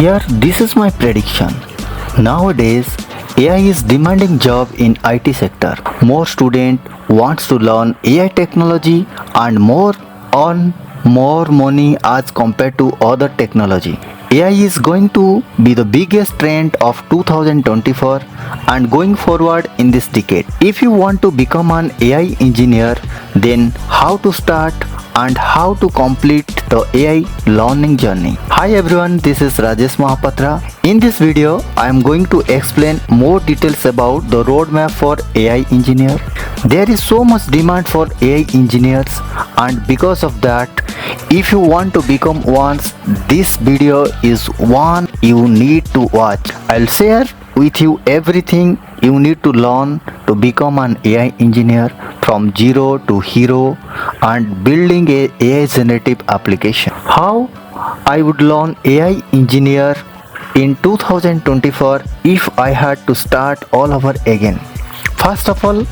Here, this is my prediction. Nowadays, AI is demanding job in IT sector. More student wants to learn AI technology and more earn more money as compared to other technology. AI is going to be the biggest trend of 2024 and going forward in this decade. If you want to become an AI engineer, then how to start and how to complete the AI learning journey. Hi everyone, this is Rajesh Mahapatra. In this video, I am going to explain more details about the roadmap for AI engineer. There is so much demand for AI engineers, and because of that, if you want to become one, this video is one you need to watch. I'll share with you everything you need to learn to become an AI engineer from zero to hero and building a AI generative application. How I would learn AI engineer in 2024 if I had to start all over again. First of all,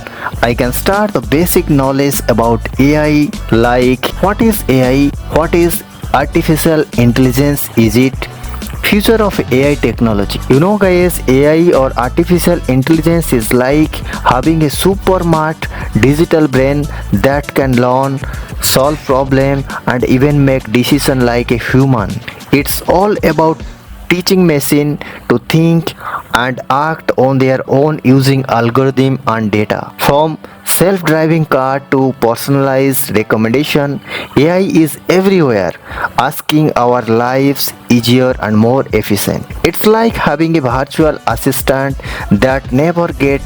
I can start the basic knowledge about AI, like what is AI, what is artificial intelligence, is it future of AI technology. You know guys, AI or artificial intelligence is like having a super smart digital brain that can learn, solve problem and even make decision like a human. It's all about teaching machine to think and act on their own using algorithm and data. From self-driving car to personalized recommendation, AI is everywhere, asking our lives easier and more efficient. It's like having a virtual assistant that never get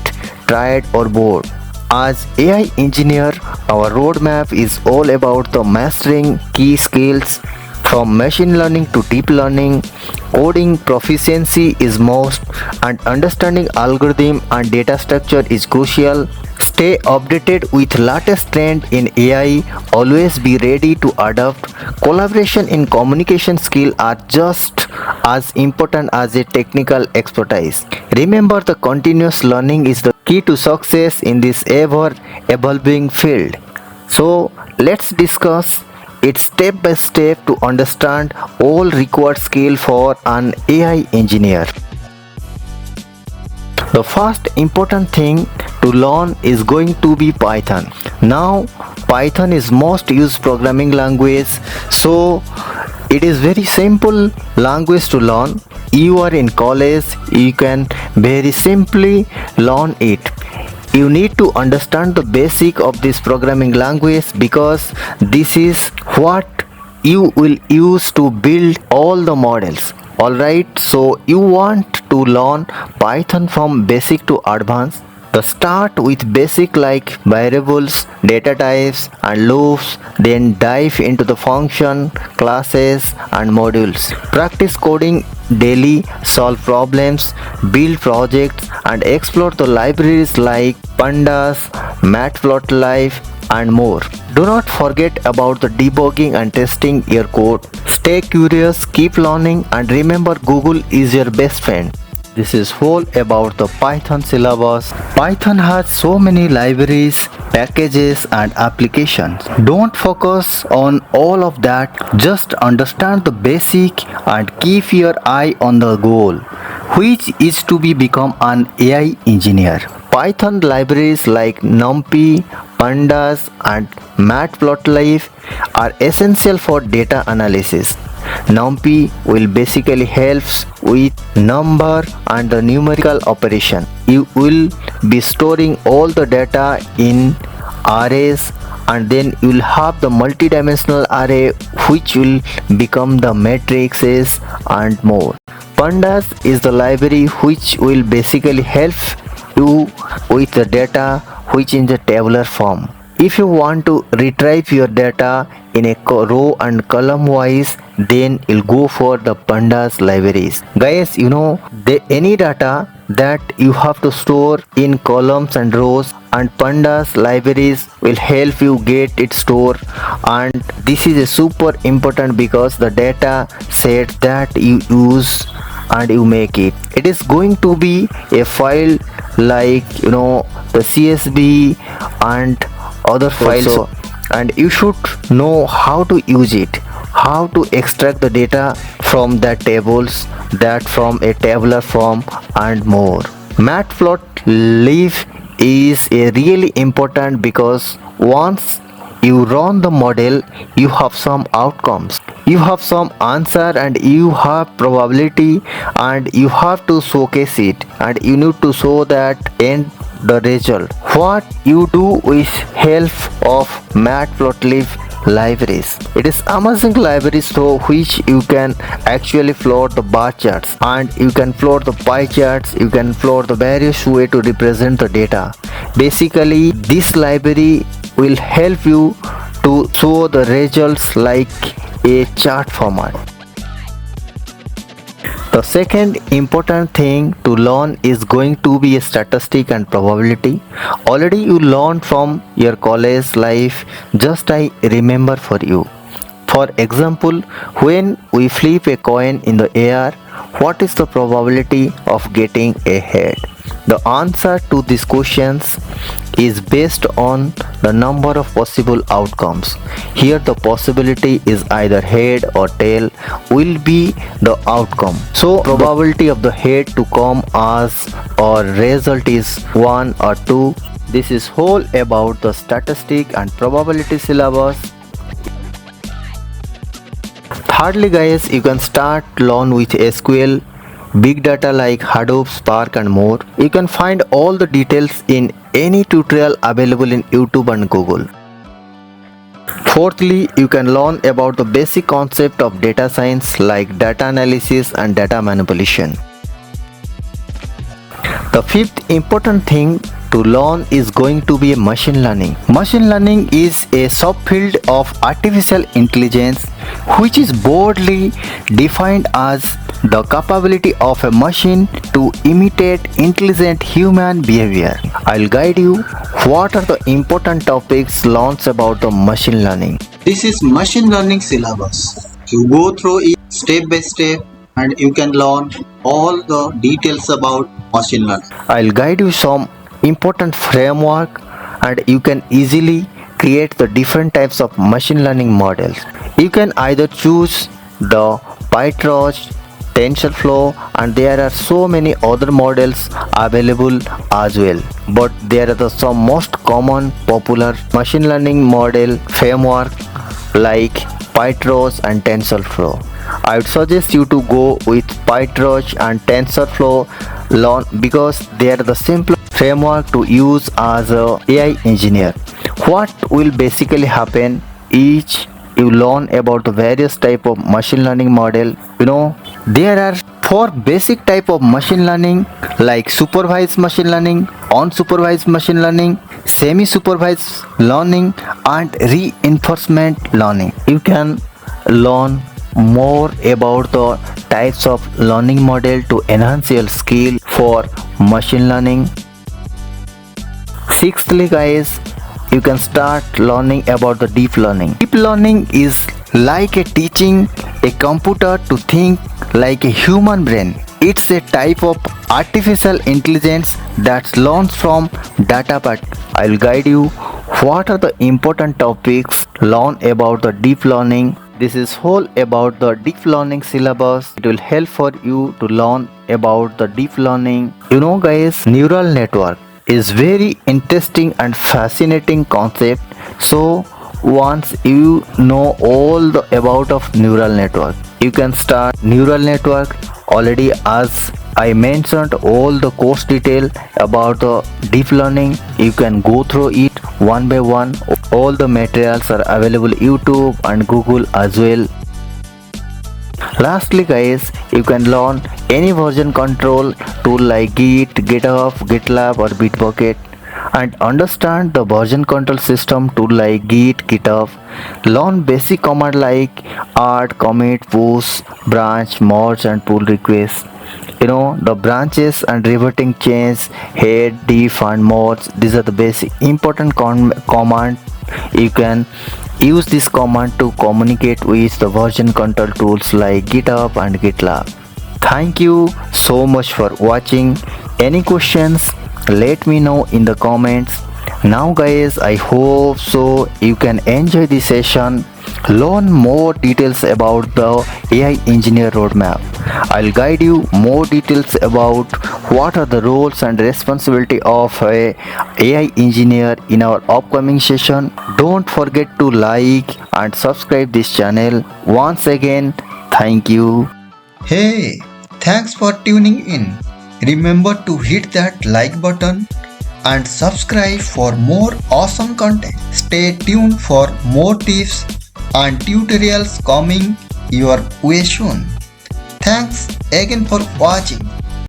tired or bored. As AI engineer, our roadmap is all about the mastering key skills. From machine learning to deep learning, coding proficiency is most, and understanding algorithm and data structure is crucial. Stay updated with latest trend in AI, always be ready to adapt. Collaboration in communication skill are just as important as a technical expertise. Remember, the continuous learning is the key to success in this ever evolving field. So let's discuss it step by step to understand all required skill for an AI engineer. The first important thing to learn is going to be Python. Now Python is most used programming language, so it is very simple language to learn. You are in college, you can very simply learn it. You need to understand the basic of this programming language because this is what you will use to build all the models. Alright, so you want to learn Python from basic to advanced. Start with basic like variables, data types and loops, then dive into the function, classes and modules. Practice coding daily, solve problems, build projects and explore the libraries like pandas, matplotlib and more. Do not forget about the debugging and testing your code. Stay curious, keep learning and remember Google is your best friend. This is whole about the Python syllabus. Python has so many libraries, packages and applications. Don't focus on all of that, just understand the basic and keep your eye on the goal, which is to become an AI engineer. Python libraries like NumPy, pandas and matplotlib are essential for data analysis. NumPy will basically helps with number and the numerical operation. You will be storing all the data in arrays and then you will have the multidimensional array which will become the matrices and more. Pandas is the library which will basically help you with the data which in the tabular form. If you want to retrieve your data in a row and column wise, then you'll go for the pandas libraries. Guys, you know, any data that you have to store in columns and rows, and pandas libraries will help you get it stored, and this is a super important because the data set that you use and you make it is going to be a file like, you know, the CSV and other files also, and you should know how to use it, how to extract the data from that tables, that from a tabular form and more. Matplotlib is a really important because once you run the model, you have some outcomes, you have some answer, and you have probability, and you have to showcase it, and you need to show that end the result. What you do with help of matplotlib libraries. It is amazing libraries through which you can actually plot the bar charts, and you can plot the pie charts, you can plot the various way to represent the data. Basically, this library will help you to show the results like a chart format. The second important thing to learn is going to be a statistic and probability. Already you learned from your college life, just I remember for you. For example, when we flip a coin in the air, what is the probability of getting a head? The answer to these questions is based on the number of possible outcomes. Here the possibility is either head or tail will be the outcome. So probability of the head to come as or result is 1 or 2. This is whole about the statistic and probability syllabus. Thirdly guys, you can start learn with SQL, big data like Hadoop, Spark and more. You can find all the details in any tutorial available in YouTube and Google. Fourthly, you can learn about the basic concept of data science like data analysis and data manipulation. The fifth important thing to learn is going to be machine learning. Machine learning is a subfield of artificial intelligence which is broadly defined as the capability of a machine to imitate intelligent human behavior. I'll guide you what are the important topics learned about the machine learning. This is machine learning syllabus. You go through it step by step and you can learn all the details about machine learning. I'll guide you some important framework and you can easily create the different types of machine learning models. You can either choose the PyTorch, TensorFlow, and there are so many other models available as well, but there are some most common popular machine learning model framework like PyTorch and TensorFlow. I would suggest you to go with PyTorch and TensorFlow learn because they are the simple framework to use as a AI engineer. What will basically happen is you learn about the various type of machine learning model. There are 4 basic type of machine learning like supervised machine learning, unsupervised machine learning, semi-supervised learning and reinforcement learning. You can learn more about the types of learning model to enhance your skill for machine learning. Sixthly guys, you can start learning about the deep learning. Deep learning is like teaching a computer to think like a human brain. It's a type of artificial intelligence that learns from data, but I'll guide you what are the important topics learn about the deep learning. This is whole about the deep learning syllabus. It will help for you to learn about the deep learning. Guys, neural network is very interesting and fascinating concept. So once you know all the about of neural network, you can start neural network. Already as I mentioned all the course detail about the deep learning, you can go through it one by one. All the materials are available YouTube and Google as well. Lastly guys, you can learn any version control tool like Git, GitHub, GitLab or Bitbucket and understand the version control system tool like Git, GitHub. Learn basic command like add, commit, push, branch, merge and pull requests. The branches and reverting chains, head, diff and merge, these are the basic important command. You can use this command to communicate with the version control tools like GitHub and GitLab. Thank you so much for watching. Any questions, let me know in the comments. Now guys, I hope so you can enjoy the session, learn more details about the AI engineer roadmap. I'll guide you more details about what are the roles and responsibility of a AI engineer in our upcoming session. Don't forget to like and subscribe this channel. Once again, thank you. Hey, thanks for tuning in. Remember to hit that like button and subscribe for more awesome content. Stay tuned for more tips and tutorials coming your way soon. Thanks again for watching.